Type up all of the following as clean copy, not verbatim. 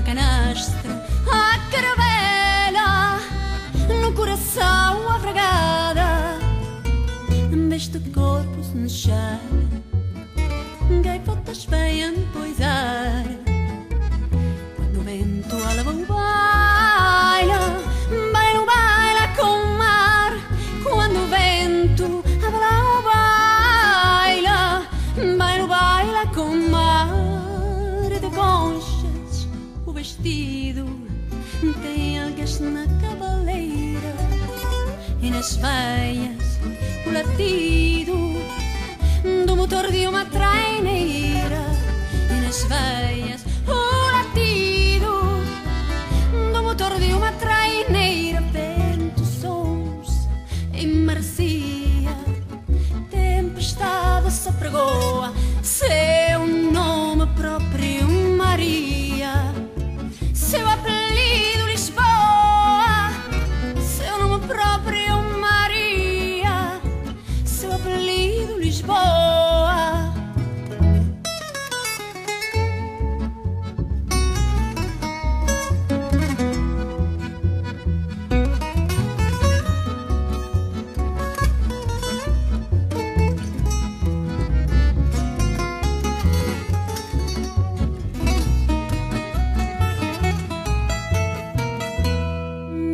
canastra, a caravela, no coração abragada, deste corpo se chá, gaivotas vêm poisar, quando o vento alava o baila, baila, baila com o mar, quando o vento alava o baila, baila, baila com o mar, de conchas o vestido tem algas na cabeleira e nas veias o latido do motor de uma traineira, e nas veias o latido do motor de uma traineira. Vento, sons em marcia, tempestade se apregoa, seu nome próprio Maria, seu apelido Lisboa, seu nome próprio Maria, seu apelido Lisboa.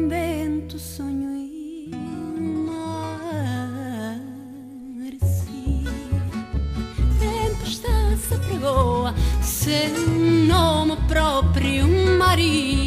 Vento, sonho e tempestade se apregoa, seu nome próprio Maria,